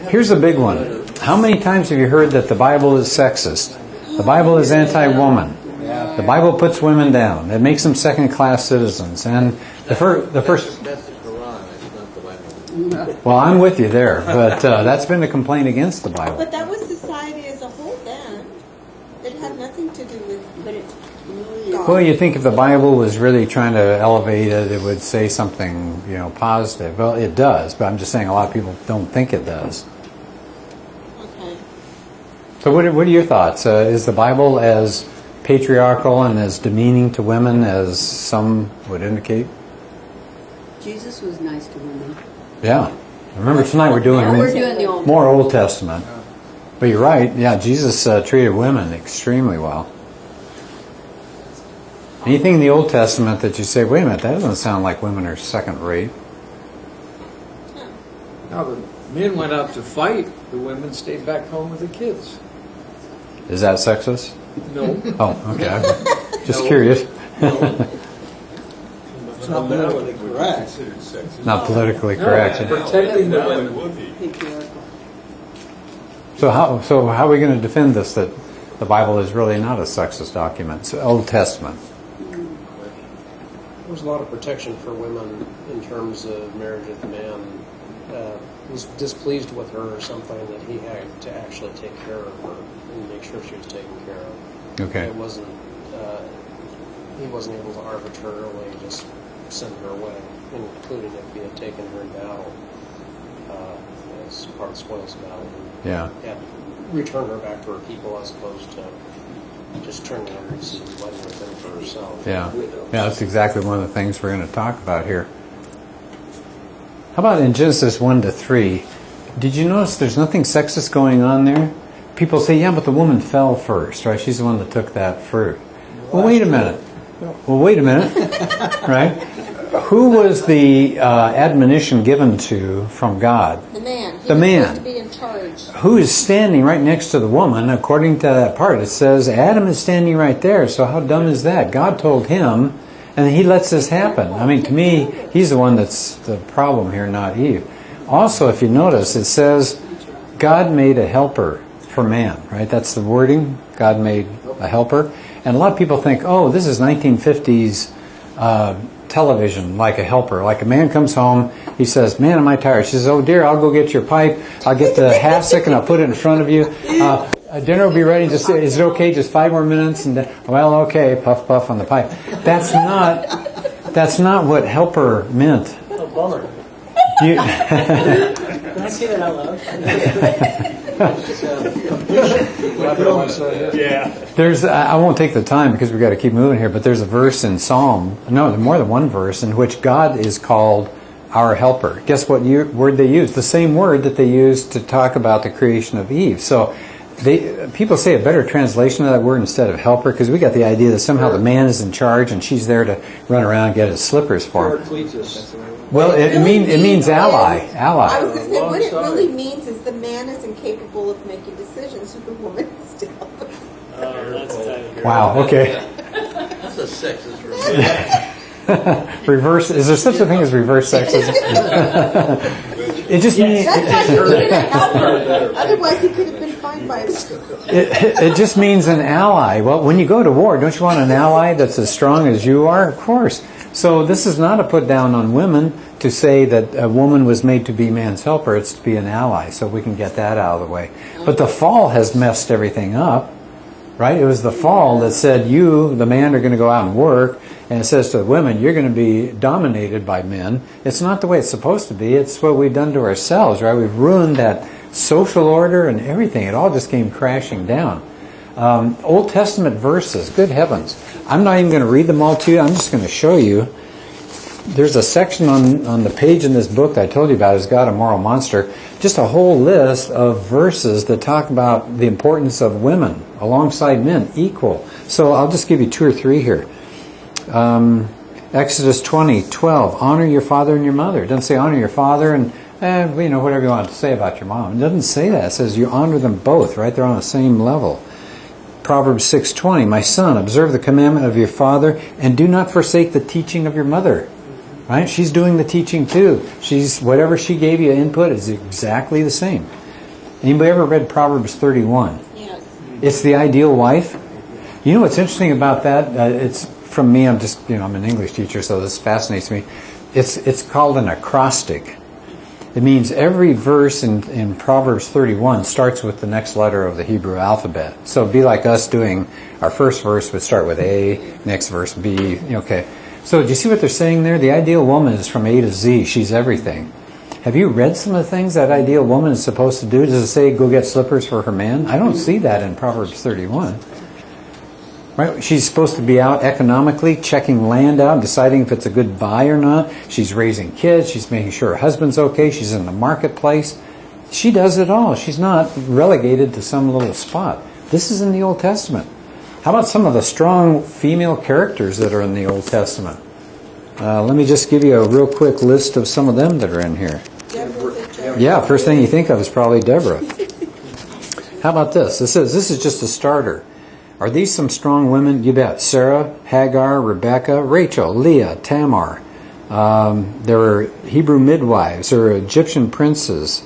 Here's a big one. How many times have you heard that the Bible is sexist? The Bible is anti-woman. The Bible puts women down. It makes them second-class citizens. And the first. That's the Quran. It's not the Bible. Well, I'm with you there, but that's been a complaint against the Bible. But that was society as a whole then. It had nothing to do with God. Well, you think if the Bible was really trying to elevate it, it would say something, positive. Well, it does, but I'm just saying a lot of people don't think it does. Okay. So what are your thoughts? Is the Bible as patriarchal and as demeaning to women as some would indicate? Jesus was nice to women. Yeah. Remember, tonight we're doing the more Old Testament. But you're right. Yeah, Jesus treated women extremely well. Anything in the Old Testament that you say, wait a minute, that doesn't sound like women are second rate. Now the men went out to fight, the women stayed back home with the kids. Is that sexist? No. Oh, okay. Just curious. It's not politically correct. Not politically correct. Protecting the women. So how are we going to defend this, that the Bible is really not a sexist document? It's Old Testament. There's a lot of protection for women in terms of marriage if the man was displeased with her or something, that he had to actually take care of her and make sure she was taken care of. Okay. It wasn't. He wasn't able to arbitrarily just send her away, including if he had taken her in battle as part of spoils of battle. Yeah. Yeah. Return her back to her people as opposed to just turning her and letting her fend for herself. Yeah. Yeah, that's exactly one of the things we're going to talk about here. How about in Genesis 1-3? Did you notice there's nothing sexist going on there? People say, yeah, but the woman fell first, right? She's the one that took that fruit. Well, wait a minute. Right? Who was the admonition given to from God? The man. The man. He was supposed to be in charge. Who is standing right next to the woman? According to that part, it says Adam is standing right there. So how dumb is that? God told him, and he lets this happen. I mean, to me, he's the one that's the problem here, not Eve. Also, if you notice, it says God made a helper for man, right? That's the wording. God made a helper. And a lot of people think, oh, this is 1950s television, like a helper. Like a man comes home, he says, man, am I tired? She says, oh dear, I'll go get your pipe. I'll get the hassock and I'll put it in front of you. Dinner will be ready. Just is it okay? Just 5 more minutes? And well, okay, puff puff on the pipe. That's not what helper meant. Oh, bummer. Can I say that out loud? Yeah. I won't take the time because we've got to keep moving here, but there's a verse in more than one verse in which God is called our helper. Guess what word they use? The same word that they used to talk about the creation of Eve. So people say a better translation of that word instead of helper, because we got the idea that somehow the man is in charge and she's there to run around and get his slippers for him. Well, it means ally. I was going to say, what it really means is the man is incapable of making decisions, so the woman is to help him. Wow, okay. That's a sexist Reverse, is there such a thing as reverse sexism? It just means... That's why he needed a helper. Otherwise he could have been fine by himself. It just means an ally. Well, when you go to war, don't you want an ally that's as strong as you are? Of course. So this is not a put down on women to say that a woman was made to be man's helper. It's to be an ally, so we can get that out of the way. But the fall has messed everything up, right? It was the fall that said you, the man, are going to go out and work, and it says to the women, you're going to be dominated by men. It's not the way it's supposed to be. It's what we've done to ourselves, right? We've ruined that social order and everything. It all just came crashing down. Old Testament verses, good heavens. I'm not even going to read them all to you. I'm just going to show you. There's a section on the page in this book that I told you about, Is God a Moral Monster? Just a whole list of verses that talk about the importance of women alongside men, equal. So I'll just give you 2 or 3 here. Exodus 20:12, honor your father and your mother. It doesn't say honor your father and whatever you want to say about your mom. It doesn't say that. It says you honor them both, right? They're on the same level. Proverbs 6:20, my son, observe the commandment of your father and do not forsake the teaching of your mother. Right? She's doing the teaching too. Whatever she gave you input is exactly the same. Anybody ever read Proverbs 31? Yes. It's the ideal wife. You know what's interesting about that? It's from me. I'm an English teacher, so this fascinates me. It's called an acrostic. It means every verse in Proverbs 31 starts with the next letter of the Hebrew alphabet. So it'd be like us doing our first verse would start with A, next verse B. Okay. So do you see what they're saying there? The ideal woman is from A to Z. She's everything. Have you read some of the things that ideal woman is supposed to do? Does it say go get slippers for her man? I don't see that in Proverbs 31. Right? She's supposed to be out economically, checking land out, deciding if it's a good buy or not. She's raising kids. She's making sure her husband's okay. She's in the marketplace. She does it all. She's not relegated to some little spot. This is in the Old Testament. How about some of the strong female characters that are in the Old Testament? Let me just give you a real quick list of some of them that are in here. Yeah, first thing you think of is probably Deborah. How about this? This is just a starter. Are these some strong women? You bet. Sarah, Hagar, Rebecca, Rachel, Leah, Tamar. There were Hebrew midwives. There were Egyptian princes.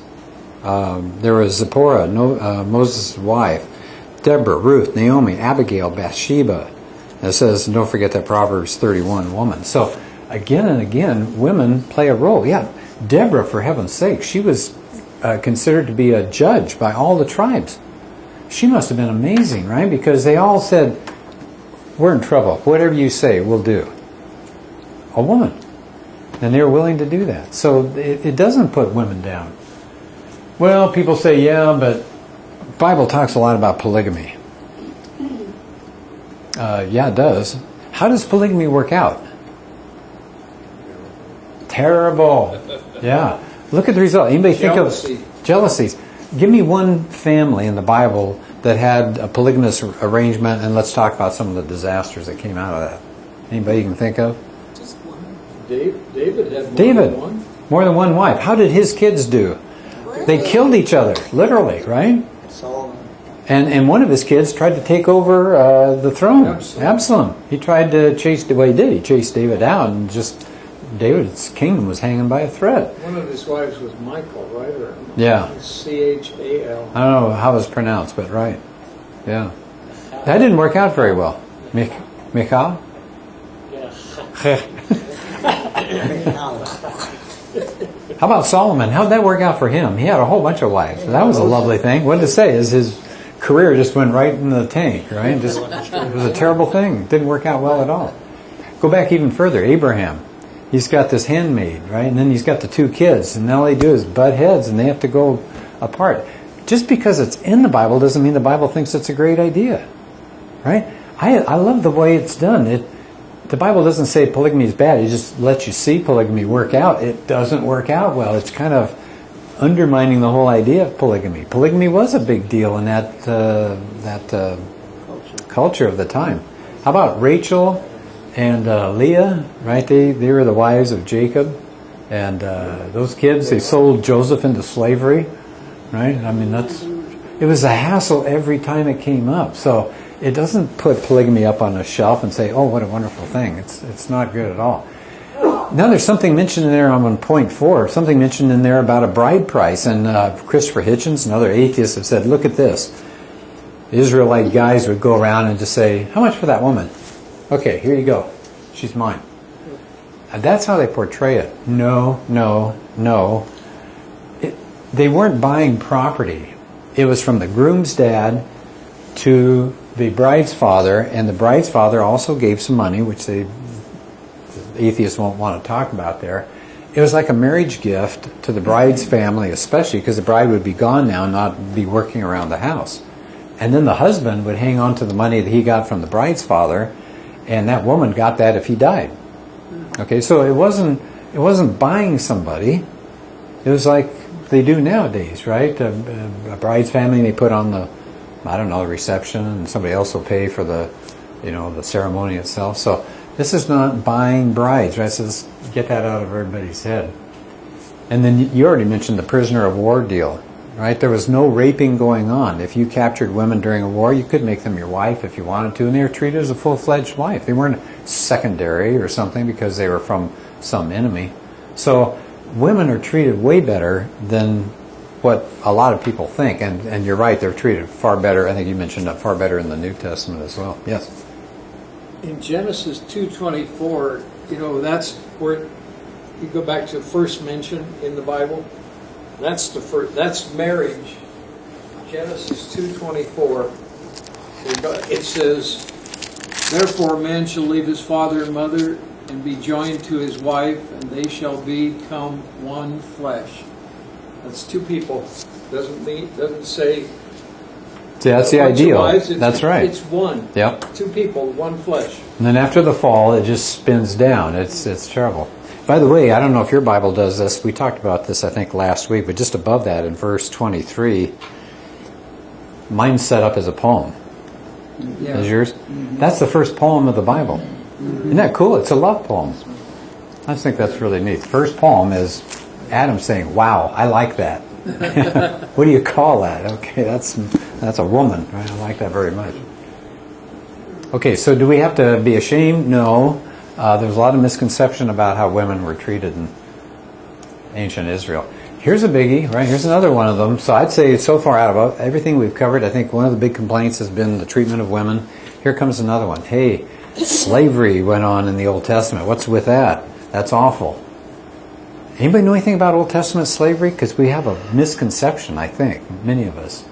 There was Zipporah, Moses' wife. Deborah, Ruth, Naomi, Abigail, Bathsheba. It says, don't forget that Proverbs 31 woman. So again and again, women play a role. Yeah, Deborah, for heaven's sake, she was considered to be a judge by all the tribes. She must have been amazing, right? Because they all said, we're in trouble. Whatever you say, we'll do. A woman. And they were willing to do that. So it doesn't put women down. Well, people say, yeah, but the Bible talks a lot about polygamy. Yeah, it does. How does polygamy work out? Terrible. Yeah. Look at the result. Anybody think of jealousies? Give me one family in the Bible that had a polygamous arrangement, and let's talk about some of the disasters that came out of that. Anybody you can think of? Just one. David had more than one. More than one wife. How did his kids do? They killed each other, literally, right? Solomon. And one of his kids tried to take over the throne. Absalom. He tried to chase. Well, he did. He chased David out, and just David's kingdom was hanging by a thread. One of his wives was Michael, right? Or Yeah. Chal. I don't know how it's pronounced, but right. Yeah. That didn't work out very well. Michal? How about Solomon? How did that work out for him? He had a whole bunch of wives. That was a lovely thing. What did it say? Is his career just went right in the tank, right? It was a terrible thing. It didn't work out well at all. Go back even further. Abraham. He's got this handmaid, right? And then he's got the two kids. And all they do is butt heads, and they have to go apart. Just because it's in the Bible doesn't mean the Bible thinks it's a great idea, right? I love the way it's done. The Bible doesn't say polygamy is bad. It just lets you see polygamy work out. It doesn't work out well. It's kind of undermining the whole idea of polygamy. Polygamy was a big deal in that culture of the time. How about Rachel and Leah? Right? They were the wives of Jacob, and those kids, they sold Joseph into slavery. Right? I mean, it was a hassle every time it came up. So it doesn't put polygamy up on a shelf and say, oh, what a wonderful thing. It's not good at all. Now there's something mentioned in there, I'm on point 4, something mentioned in there about a bride price. And Christopher Hitchens and other atheists have said, look at this. The Israelite guys would go around and just say, how much for that woman? Okay, here you go. She's mine. And that's how they portray it. No. They weren't buying property. It was from the groom's dad to the bride's father, and the bride's father also gave some money, which the atheists won't want to talk about there. It was like a marriage gift to the bride's family, especially because the bride would be gone now and not be working around the house. And then the husband would hang on to the money that he got from the bride's father, and that woman got that if he died. Okay, so it wasn't buying somebody. It was like they do nowadays, right? A bride's family, they put on the reception, and somebody else will pay for the ceremony itself. So this is not buying brides, right? So let's get that out of everybody's head. And then you already mentioned the prisoner of war deal, right? There was no raping going on. If you captured women during a war, you could make them your wife if you wanted to, and they were treated as a full-fledged wife. They weren't secondary or something because they were from some enemy. So women are treated way better than what a lot of people think. And you're right, they're treated far better. I think you mentioned that far better in the New Testament as well. Yes? In Genesis 2:24, that's where you go back to the first mention in the Bible. That's that's marriage. Genesis 2:24. It says, "Therefore a man shall leave his father and mother and be joined to his wife, and they shall become one flesh." That's two people. Doesn't say. See, that's the ideal. That's right. It's one. Yep. Two people, one flesh. And then after the fall, it just spins down. It's terrible. By the way, I don't know if your Bible does this. We talked about this, I think, last week, but just above that in verse 23, mine's set up as a poem. Yeah. Is yours? That's the first poem of the Bible. Isn't that cool? It's a love poem. I just think that's really neat. First poem is Adam saying, "Wow, I like that." What do you call that? Okay, that's a woman. Right? I like that very much. Okay, so do we have to be ashamed? No. There's a lot of misconception about how women were treated in ancient Israel. Here's a biggie, right? Here's another one of them. So I'd say so far out of everything we've covered, I think one of the big complaints has been the treatment of women. Here comes another one. Hey, slavery went on in the Old Testament. What's with that? That's awful. Anybody know anything about Old Testament slavery? Because we have a misconception, I think, many of us.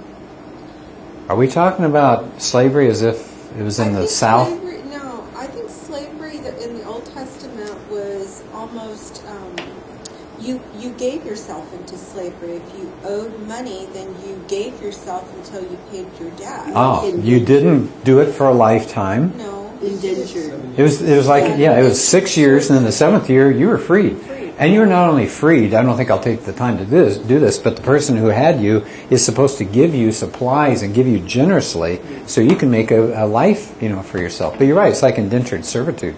Are we talking about slavery as if it was in the South? No, I think slavery in the Old Testament was almost, you gave yourself into slavery. If you owed money, then you gave yourself until you paid your debt. Oh, you didn't do it for a lifetime. No. Indentured. It was like, it was 6 years, and then the 7th year, you were freed. And you're not only freed, I don't think I'll take the time to do this, but the person who had you is supposed to give you supplies and give you generously so you can make a life, for yourself. But you're right, it's like indentured servitude.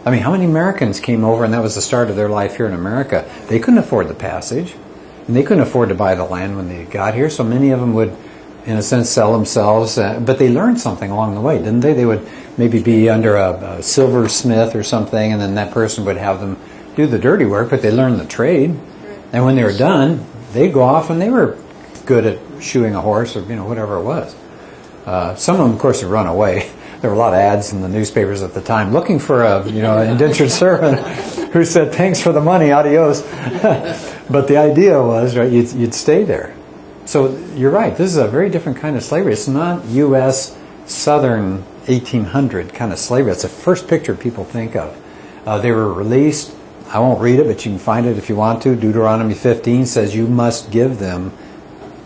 I mean, how many Americans came over and that was the start of their life here in America? They couldn't afford the passage, and they couldn't afford to buy the land when they got here, so many of them would, in a sense, sell themselves, but they learned something along the way, didn't they? They would maybe be under a silversmith or something, and then that person would have them do the dirty work, but they learned the trade. And when they were done, they'd go off and they were good at shoeing a horse or whatever it was. Some of them, of course, had run away. There were a lot of ads in the newspapers at the time looking for an indentured servant who said, "Thanks for the money, adios." But the idea was, right, you'd stay there. So you're right. This is a very different kind of slavery. It's not U.S. Southern 1800 kind of slavery. It's the first picture people think of. They were released. I won't read it, but you can find it if you want to. Deuteronomy 15 says you must give them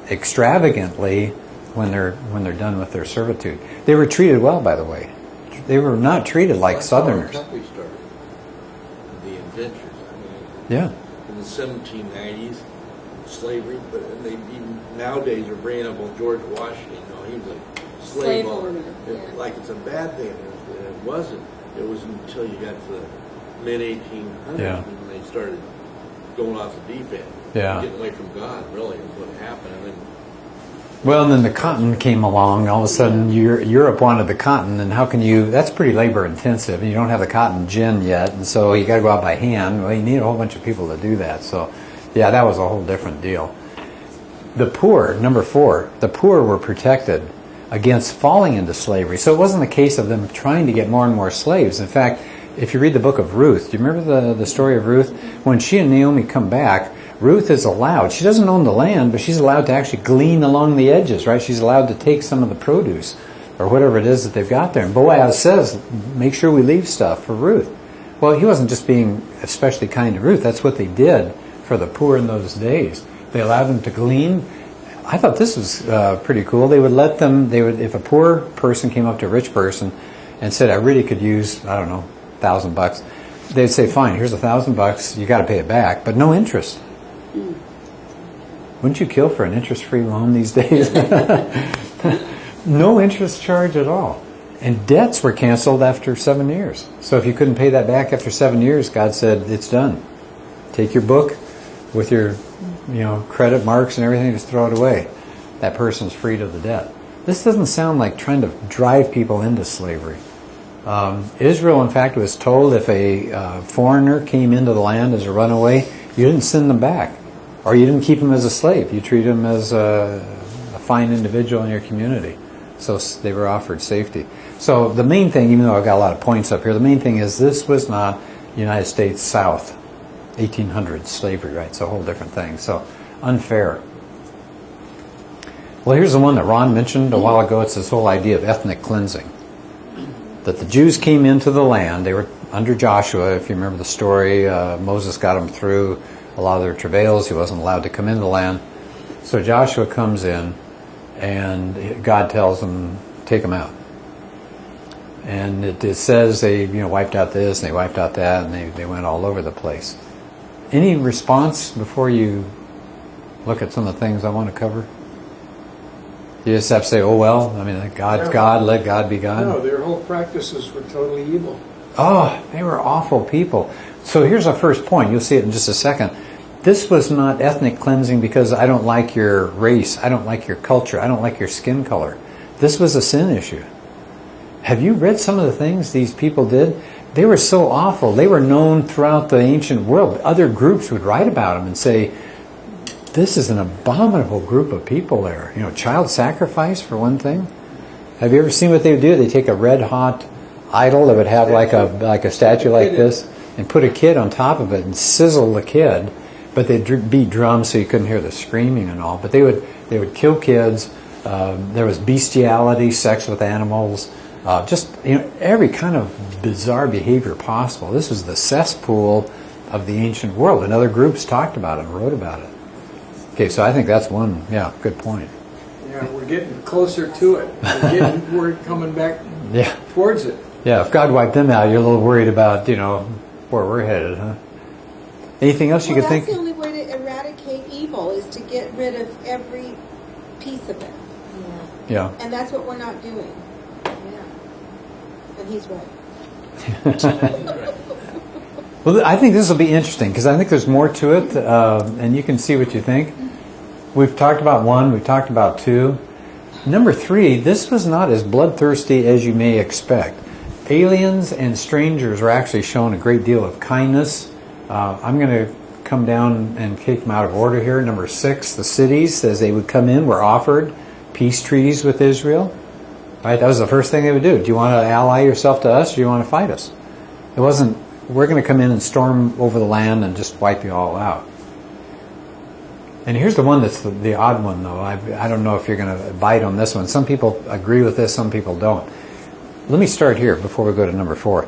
extravagantly when they're done with their servitude. They were treated well, by the way. They were not treated like Southerners. That's how our country started. The indentures. Yeah. In the 1790s, slavery, but nowadays they're bringing up on George Washington. He was a slave owner. Like it's a bad thing. And it wasn't. It was until you got to the mid-1800s when they started going off the deep end. Yeah. Getting away from God, really, is what happened. And then the cotton came along. All of a sudden, Europe wanted the cotton, and how can you? That's pretty labor intensive, and you don't have the cotton gin yet, and so you got to go out by hand. Well, you need a whole bunch of people to do that. So, yeah, that was a whole different deal. The poor, number 4, the poor were protected against falling into slavery. So it wasn't a case of them trying to get more and more slaves. In fact, if you read the book of Ruth, do you remember the story of Ruth? When she and Naomi come back, Ruth is allowed, she doesn't own the land, but she's allowed to actually glean along the edges, right? She's allowed to take some of the produce or whatever it is that they've got there. And Boaz says, make sure we leave stuff for Ruth. Well, he wasn't just being especially kind to Ruth. That's what they did for the poor in those days. They allowed them to glean. I thought this was pretty cool. They would let them, if a poor person came up to a rich person and said, I really could use, I don't know, $1,000, they'd say, fine, here's $1,000, you got to pay it back, but no interest. Wouldn't you kill for an interest-free loan these days? No interest charge at all. And debts were canceled after 7 years. So if you couldn't pay that back after 7 years, God said, it's done. Take your book with your credit marks and everything, just throw it away. That person's freed of the debt. This doesn't sound like trying to drive people into slavery. Israel, in fact, was told if a foreigner came into the land as a runaway, you didn't send them back. Or you didn't keep them as a slave. You treated them as a fine individual in your community. So they were offered safety. So the main thing, even though I've got a lot of points up here, the main thing is this was not United States South, 1800s slavery, right? It's a whole different thing. So unfair. Well, here's the one that Ron mentioned a while ago. It's this whole idea of ethnic cleansing. That the Jews came into the land. They were under Joshua, if you remember the story. Moses got them through a lot of their travails. He wasn't allowed to come into the land. So Joshua comes in, and God tells them, take them out. And it says they wiped out this, and they wiped out that, and they went all over the place. Any response before you look at some of the things I want to cover? You just have to say, oh well, I mean, God's God, let God be God. No, their whole practices were totally evil. Oh, they were awful people. So here's our first point. You'll see it in just a second. This was not ethnic cleansing because I don't like your race, I don't like your culture, I don't like your skin color. This was a sin issue. Have you read some of the things these people did? They were so awful. They were known throughout the ancient world. Other groups would write about them and say, this is an abominable group of people there. Child sacrifice for one thing. Have you ever seen what they would do? They take a red hot idol that would have like a statue like this and put a kid on top of it and sizzle the kid. But they'd beat drums so you couldn't hear the screaming and all. But they would kill kids. There was bestiality, sex with animals, every kind of bizarre behavior possible. This was the cesspool of the ancient world, and other groups talked about it and wrote about it. Okay, so I think that's one, good point. Yeah, we're getting closer to it. We're coming back towards it. Yeah, if God wiped them out, you're a little worried about, where we're headed, huh? Anything else you could think? That's the only way to eradicate evil is to get rid of every piece of it. Yeah. And that's what we're not doing. Yeah. And he's right. Well, I think this will be interesting because I think there's more to it, and you can see what you think. We've talked about 1, we've talked about 2. Number 3, this was not as bloodthirsty as you may expect. Aliens and strangers were actually shown a great deal of kindness. I'm going to come down and take them out of order here. Number 6, the cities, as they would come in, were offered peace treaties with Israel. Right? That was the first thing they would do. Do you want to ally yourself to us, or do you want to fight us? It wasn't, we're going to come in and storm over the land and just wipe you all out. And here's the one that's the odd one, though. I don't know if you're going to bite on this one. Some people agree with this, some people don't. Let me start here before we go to number 4.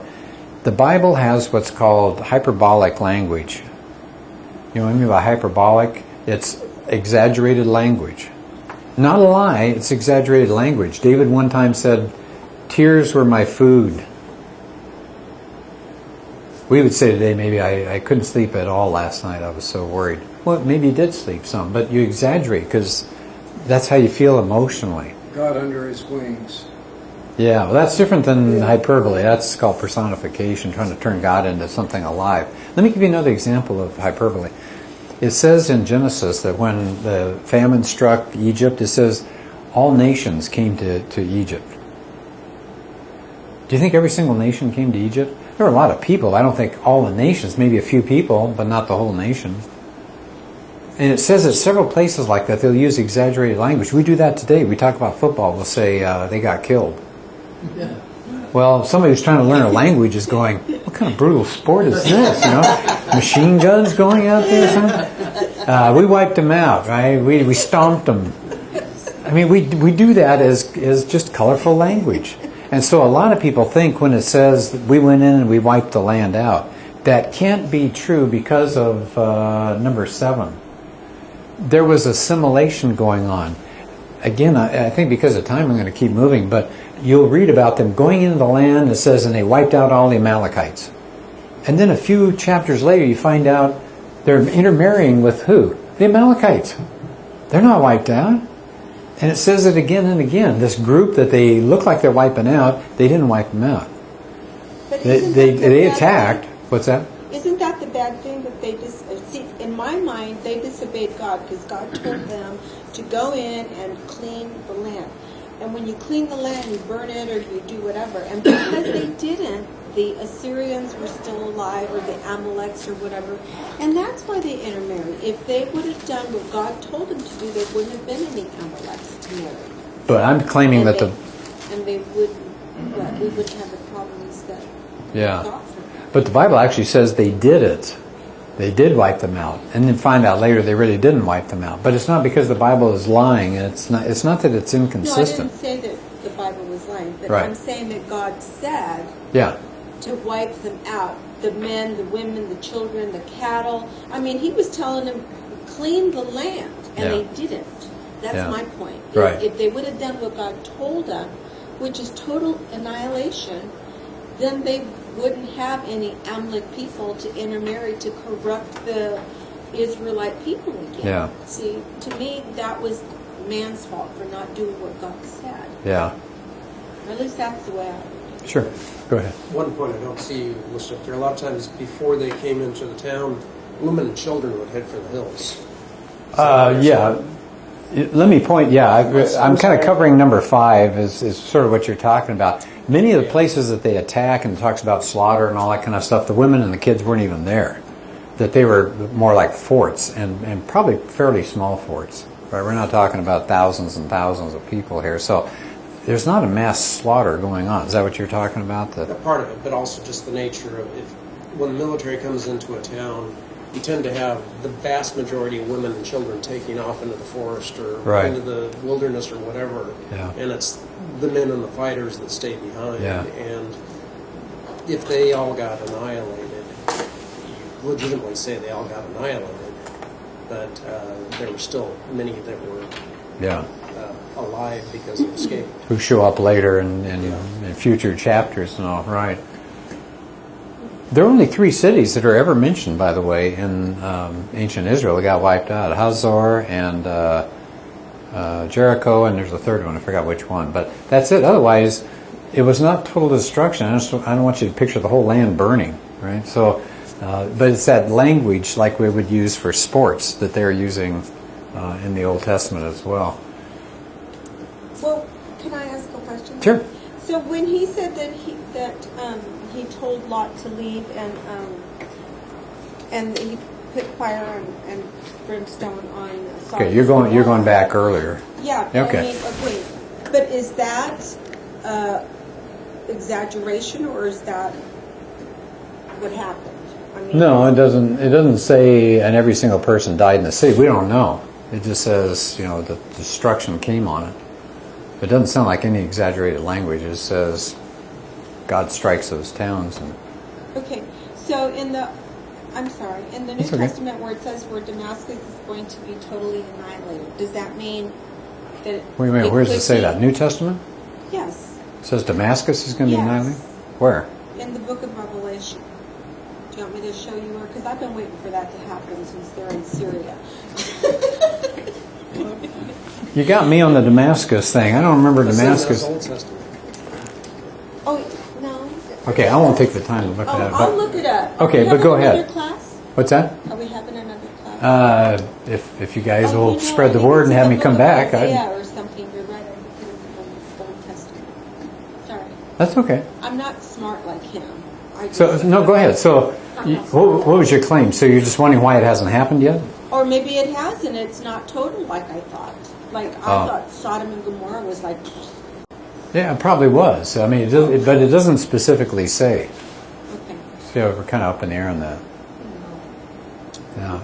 The Bible has what's called hyperbolic language. You know what I mean by hyperbolic? It's exaggerated language. Not a lie, it's exaggerated language. David one time said, tears were my food. We would say today, maybe I couldn't sleep at all last night, I was so worried. Well, maybe you did sleep some, but you exaggerate because that's how you feel emotionally. God under his wings. Yeah, well, that's different than hyperbole. That's called personification, trying to turn God into something alive. Let me give you another example of hyperbole. It says in Genesis that when the famine struck Egypt, it says all nations came to Egypt. Do you think every single nation came to Egypt? There were a lot of people. I don't think all the nations, maybe a few people, but not the whole nation. And it says at several places like that, they'll use exaggerated language. We do that today. We talk about football. We'll say they got killed. Yeah. Well, somebody who's trying to learn a language is going, what kind of brutal sport is this? Machine guns going out there or something? We wiped them out, right? We stomped them. I mean, we do that as just colorful language. And so a lot of people think when it says we went in and we wiped the land out, that can't be true because of number 7. There was assimilation going on. Again, I think because of time I'm going to keep moving, but you'll read about them going into the land, it says, and they wiped out all the Amalekites. And then a few chapters later you find out they're intermarrying with who? The Amalekites. They're not wiped out. And it says it again and again. This group that they look like they're wiping out, they didn't wipe them out. But They attacked. What's that? Isn't that the bad thing that they see? In my mind, they disobeyed God because God told them to go in and clean the land. and when you clean the land, you burn it or you do whatever. And because they didn't, the Assyrians were still alive, or the Amaleks or whatever, and that's why they intermarried. If they would have done what God told them to do, there wouldn't have been any Amaleks to marry. But I'm claiming that we wouldn't have the problems that Yeah. God forbid. But the Bible actually says they did it. They did wipe them out, and then find out later they really didn't wipe them out. But it's not because the Bible is lying. It's not that it's No, I inconsistent. didn't say that the Bible was lying, but Right. I'm saying that God said Yeah. to wipe them out. The men, the women, the children, the cattle. I mean, he was telling them, clean the land, and Yeah. they didn't. That's Yeah. my point. Right. If they would have done what God told them, which is total annihilation, then they wouldn't have any Amalek people to intermarry to corrupt the Israelite people again. Yeah. See, to me, that was man's fault for not doing what God said. Yeah. Or at least that's the way I read it. Sure. Go ahead. One point I don't see you listed up there. A lot of times before they came into the town, women and children would head for the hills. Yeah. Let me point. Yeah, I'm kind of covering number 5 is sort of what you're talking about. Many of the places that they attack and talks about slaughter and all that kind of stuff, the women and the kids weren't even there. That they were more like forts, and probably fairly small forts. Right? We're not talking about thousands and thousands of people here. So there's not a mass slaughter going on. Is that what you're talking about? A part of it, but also just the nature of when the military comes into a town, you tend to have the vast majority of women and children taking off into the forest or Right. into the wilderness or whatever. Yeah. And it's the men and the fighters that stay behind. Yeah. And if they all got annihilated, you legitimately say they all got annihilated, but there were still many that were Yeah. alive because of escape. Who show up later in future chapters and all. Right. There are only 3 cities that are ever mentioned, by the way, in ancient Israel that got wiped out. Hazor and Jericho, and there's a third one. I forgot which one. But that's it. Otherwise, it was not total destruction. I don't want you to picture the whole land burning, right? So, but it's that language like we would use for sports that they're using in the Old Testament as well. Well, can I ask a question? Sure. So when he said that he told Lot to leave and he put fire and brimstone on Sodom. Okay, you're going back earlier. Yeah. Okay. I mean, okay. But is that exaggeration, or is that what happened? I mean, No, it doesn't. It doesn't say, and every single person died in the city. We don't know. It just says, the destruction came on it. It doesn't sound like any exaggerated language. It says God strikes those towns. And Okay. So in the New That's okay. Testament where it says where Damascus is going to be totally annihilated, does that mean that? wait a minute, where does it say that? New Testament? Yes. It says Damascus is going to be Yes. annihilated? Where? In the book of Revelation. Do you want me to show you where? Because I've been waiting for that to happen since they're in Syria. You got me on the Damascus thing. I don't remember Damascus. That's Old Testament. Oh, no. Okay, I won't take the time to look Oh, at it. I'll But look it up. Okay, Are we but go having ahead. another class? what's that? Are we having another class? If you guys will I spread the think word it's and have in me the come book back, of Isaiah or something. You're right. I think it's from the Old Testament. Sorry. that's okay. I'm not smart like him. So no, go ahead. So, what was your claim? So you're just wondering why it hasn't happened yet? Or maybe it has, and it's not total like I thought. Like I Oh. thought Sodom and Gomorrah was like. Yeah, it probably was. I mean, but it doesn't specifically say. Okay. So we're kind of up in the air on that.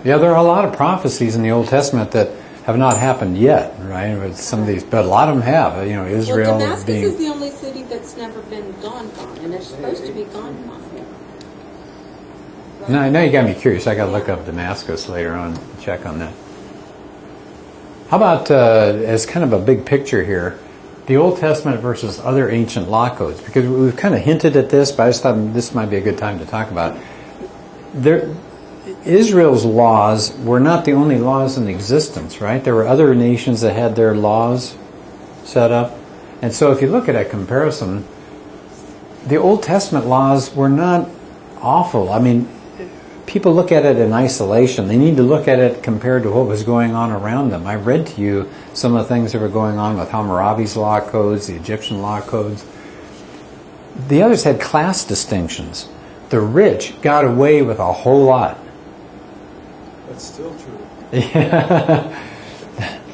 Yeah, there are a lot of prophecies in the Old Testament that have not happened yet, right? With some of these, but a lot of them have. Israel Well, Damascus being. is the only city that's never been gone, and it's supposed to be gone. Now you got me curious. I got to look up Damascus later on and check on that. How about as kind of a big picture here, the Old Testament versus other ancient law codes? Because we've kind of hinted at this, but I just thought this might be a good time to talk about it. Israel's laws were not the only laws in existence, right? There were other nations that had their laws set up. And so if you look at a comparison, the Old Testament laws were not awful. I mean, people look at it in isolation. They need to look at it compared to what was going on around them. I read to you some of the things that were going on with Hammurabi's law codes, the Egyptian law codes. The others had class distinctions. The rich got away with a whole lot. That's still true.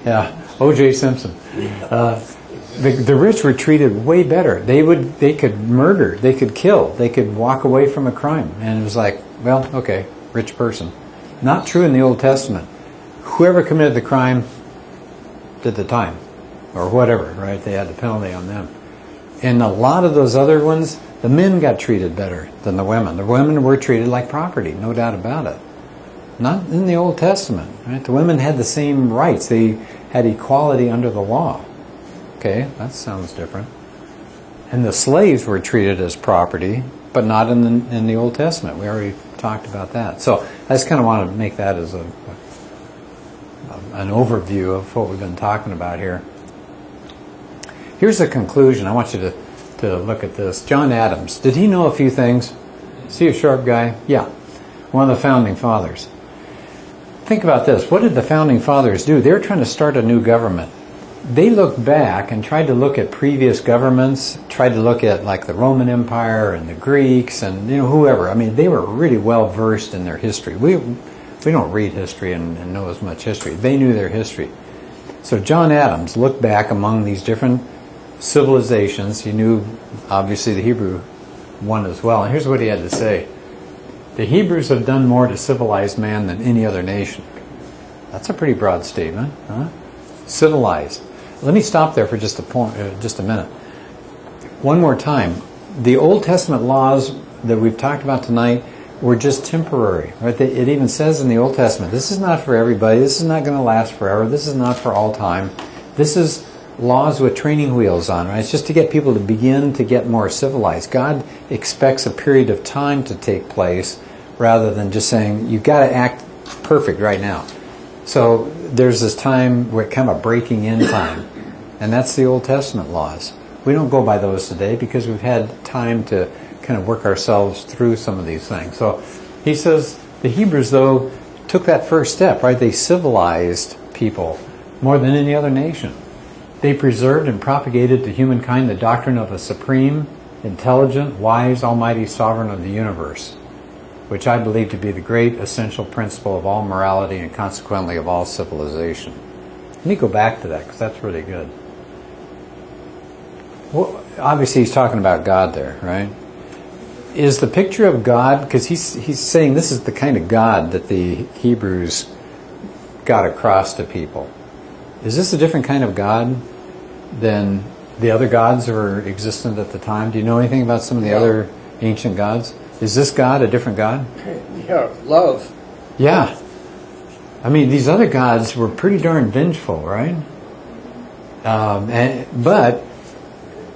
Yeah, O.J. Simpson. The rich were treated way better. They could murder, they could kill, they could walk away from a crime, and it was like, well, okay, rich person. Not true in the Old Testament. Whoever committed the crime did the time, or whatever, right? They had the penalty on them. And a lot of those other ones, the men got treated better than the women. The women were treated like property, no doubt about it. Not in the Old Testament, right? The women had the same rights. They had equality under the law. Okay, that sounds different. And the slaves were treated as property, but not in the Old Testament. We already talked about that. So I just kind of want to make that as an overview of what we've been talking about here. Here's the conclusion. I want you to look at this. John Adams, did he know a few things? Is he a sharp guy? Yeah. One of the founding fathers. Think about this. What did the founding fathers do? They were trying to start a new government. They looked back and tried to look at previous governments, tried to look at like the Roman Empire and the Greeks and whoever. I mean, they were really well versed in their history. We don't read history and know as much history. They knew their history. So John Adams looked back among these different civilizations. He knew obviously the Hebrew one as well. And here's what he had to say. The Hebrews have done more to civilize man than any other nation. That's a pretty broad statement, huh? Civilized. Let me stop there for just a minute. One more time. The Old Testament laws that we've talked about tonight were just temporary. Right? It even says in the Old Testament, this is not for everybody. This is not going to last forever. This is not for all time. This is laws with training wheels on. Right? It's just to get people to begin to get more civilized. God expects a period of time to take place rather than just saying, you've got to act perfect right now. So there's this time where kind of a breaking in time. And that's the Old Testament laws. We don't go by those today because we've had time to kind of work ourselves through some of these things. So he says the Hebrews, though, took that first step, right? They civilized people more than any other nation. They preserved and propagated to humankind the doctrine of a supreme, intelligent, wise, almighty sovereign of the universe, which I believe to be the great essential principle of all morality and consequently of all civilization. Let me go back to that because that's really good. Well, obviously he's talking about God there, right? Is the picture of God, because he's saying this is the kind of God that the Hebrews got across to people. Is this a different kind of God than the other gods that were existent at the time? Do you know anything about some of the other ancient gods? Is this God a different God? Yeah, love. Yeah. I mean, these other gods were pretty darn vengeful, right? But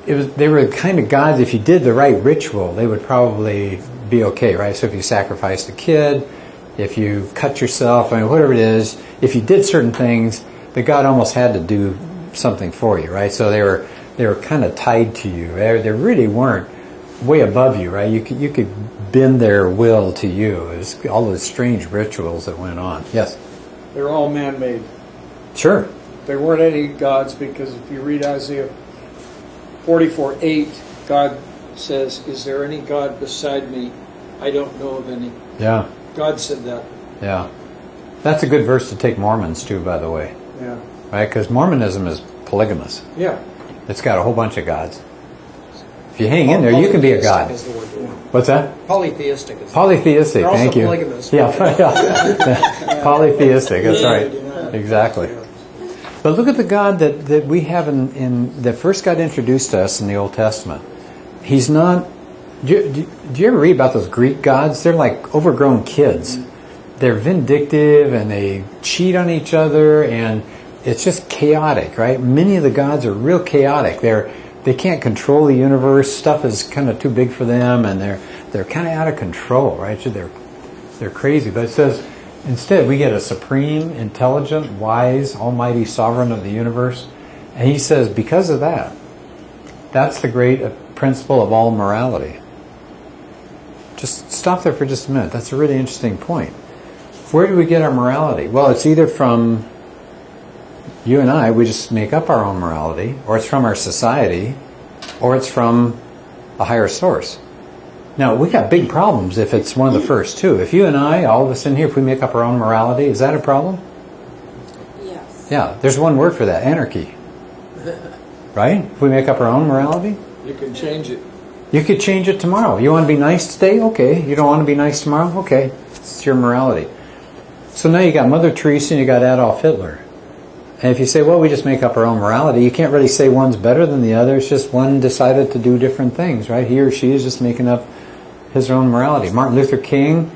they were the kind of gods, if you did the right ritual, they would probably be okay, right? So if you sacrificed a kid, if you cut yourself, I mean, whatever it is, if you did certain things, the god almost had to do something for you, right? So they were kind of tied to you. They really weren't way above you, right? You could bend their will to you. It was all those strange rituals that went on. Yes? They're all man-made. Sure. There weren't any gods because if you read Isaiah 44:8, God says, "Is there any God beside me? I don't know of any." Yeah. God said that. Yeah. That's a good verse to take Mormons to, by the way. Yeah. Right? Because Mormonism is polygamous. Yeah. It's got a whole bunch of gods. If you hang in there, you can be a god. Is the word. What's that? Polytheistic. Polytheistic, They're also thank you. polygamous. Yeah. Polytheistic, that's right. Exactly. But look at the God that we have that first got introduced to us in the Old Testament. He's not... Do you ever read about those Greek gods? They're like overgrown kids. They're vindictive and they cheat on each other and it's just chaotic, right? Many of the gods are real chaotic. They can't control the universe. Stuff is kind of too big for them and they're kind of out of control, right? So they're crazy. But it says, instead, we get a supreme, intelligent, wise, almighty sovereign of the universe. And he says, because of that, that's the great principle of all morality. Just stop there for just a minute. That's a really interesting point. Where do we get our morality? Well, it's either from you and I, we just make up our own morality, or it's from our society, or it's from a higher source. Now, we got big problems if it's one of the first two. If you and I, all of us in here, if we make up our own morality, is that a problem? Yes. Yeah, there's one word for that, anarchy. Right? If we make up our own morality? You can change it. You could change it tomorrow. You want to be nice today? Okay. You don't want to be nice tomorrow? Okay. It's your morality. So now you got Mother Teresa and you got Adolf Hitler. And if you say, well, we just make up our own morality, you can't really say one's better than the other. It's just one decided to do different things, right? He or she is just making up his own morality. Martin Luther King,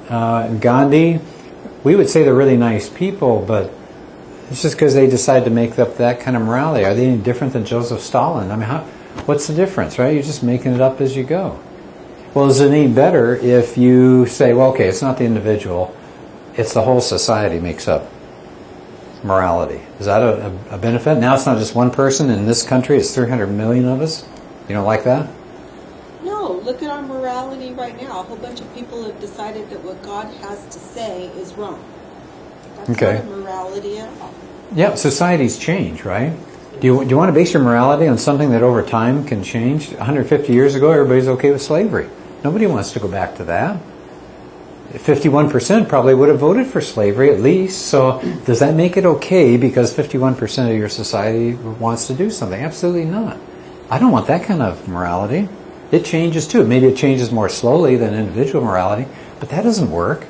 Gandhi, we would say they're really nice people, but it's just because they decide to make up that kind of morality. Are they any different than Joseph Stalin? I mean, what's the difference, right? You're just making it up as you go. Well, is it any better if you say, well, okay, it's not the individual, it's the whole society makes up morality. Is that a benefit? Now it's not just one person. In this country, it's 300 million of us. You don't like that? No, look at our morality right now. A whole bunch of people have decided that what God has to say is wrong. That's Okay. not a morality at all. Yeah, societies change, right? Do you want to base your morality on something that over time can change? 150 years ago, everybody's okay with slavery. Nobody wants to go back to that. 51% probably would have voted for slavery at least. So does that make it okay because 51% of your society wants to do something? Absolutely not. I don't want that kind of morality. It changes too. Maybe it changes more slowly than individual morality, but that doesn't work.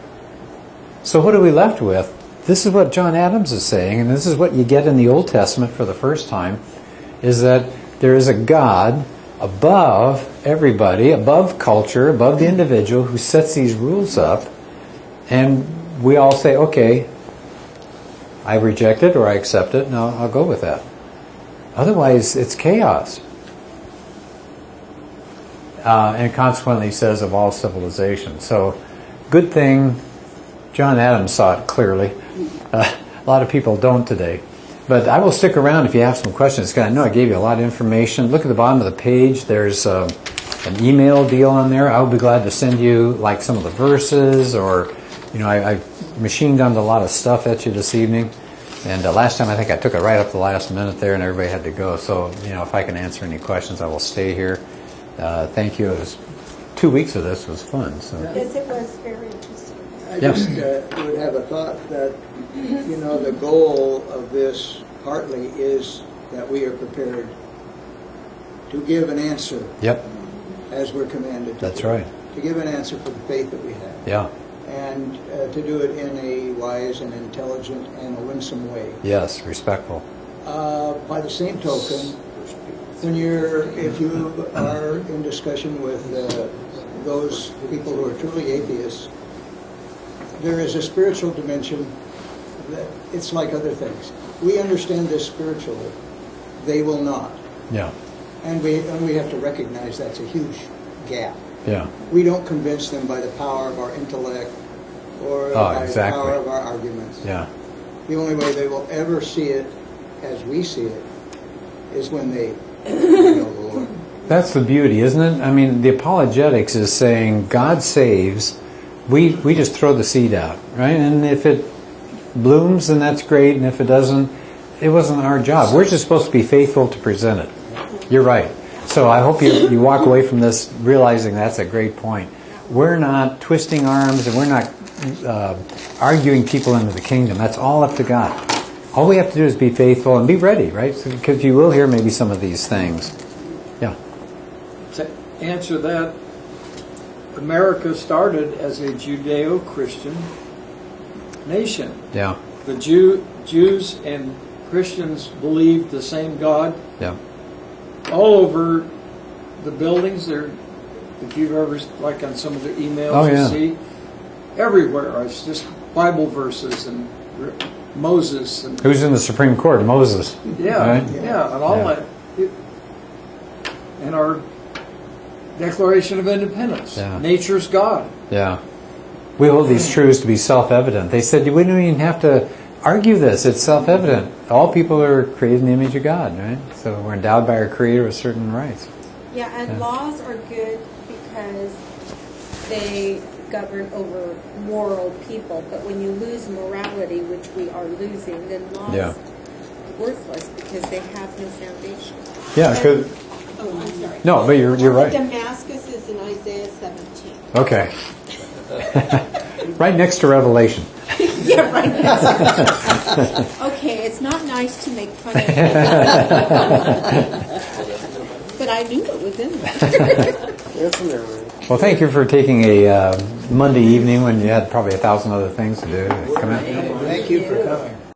So what are we left with? This is what John Adams is saying, and this is what you get in the Old Testament for the first time, is that there is a God above everybody, above culture, above the individual, who sets these rules up, and we all say, okay, I reject it or I accept it, no, I'll go with that. Otherwise, it's chaos. And consequently, he says, of all civilization. So, good thing John Adams saw it clearly. A lot of people don't today. But I will stick around if you have some questions, because I know I gave you a lot of information. Look at the bottom of the page. There's an email deal on there. I'll be glad to send you like some of the verses, or, you know, I machine gunned a lot of stuff at you this evening. And last time I think I took it right up the last minute there, and everybody had to go. So, you know, if I can answer any questions, I will stay here. Thank you. It was 2 weeks of this was fun. So. Yes, it was very interesting. I just would have a thought that, you know, the goal of this partly is that we are prepared to give an answer. Yep. As we're commanded to. That's do. right. To give an answer for the faith that we have. Yeah. And to do it in a wise and intelligent and a winsome way. Yes, respectful. By the same token, if you are in discussion with those people who are truly atheists, there is a spiritual dimension that it's like other things. We understand this spiritually. They will not. Yeah. And we have to recognize that's a huge gap. Yeah. We don't convince them by the power of our intellect or by the power of our arguments. Yeah. The only way they will ever see it as we see it is when they know the Lord. That's the beauty, isn't it? I mean, the apologetics is saying God saves. We just throw the seed out, right? And if it blooms, then that's great. And if it doesn't, it wasn't our job. We're just supposed to be faithful to present it. You're right. So I hope you walk away from this realizing that's a great point. We're not twisting arms, and we're not arguing people into the kingdom. That's all up to God. All we have to do is be faithful and be ready, right? Because you will hear maybe some of these things. Yeah. To answer that, America started as a Judeo-Christian nation. Yeah. The Jews and Christians believed the same God. Yeah. All over the buildings, there. If you've ever, like on some of the emails you see, everywhere, it's just Bible verses and Moses. And who's in the Supreme Court? Moses. Yeah, right? yeah, and all that. And our Declaration of Independence. Yeah. Nature's God. Yeah. We hold these truths to be self-evident. They said we don't even have to argue this. It's self-evident. All people are created in the image of God, right? So we're endowed by our Creator with certain rights. Yeah, and laws are good because they govern over moral people. But when you lose morality, which we are losing, then laws Yeah. are worthless because they have no foundation. Yeah, because Oh, I'm sorry. no, but you're right. Damascus is in Isaiah 17. Okay. Right next to Revelation. Yeah, right. Okay, it's not nice to make fun of it. But I knew it was in there. It's in there, man. Well, thank you for taking a Monday evening when you had probably 1,000 other things to do. To come out. Thank you for coming.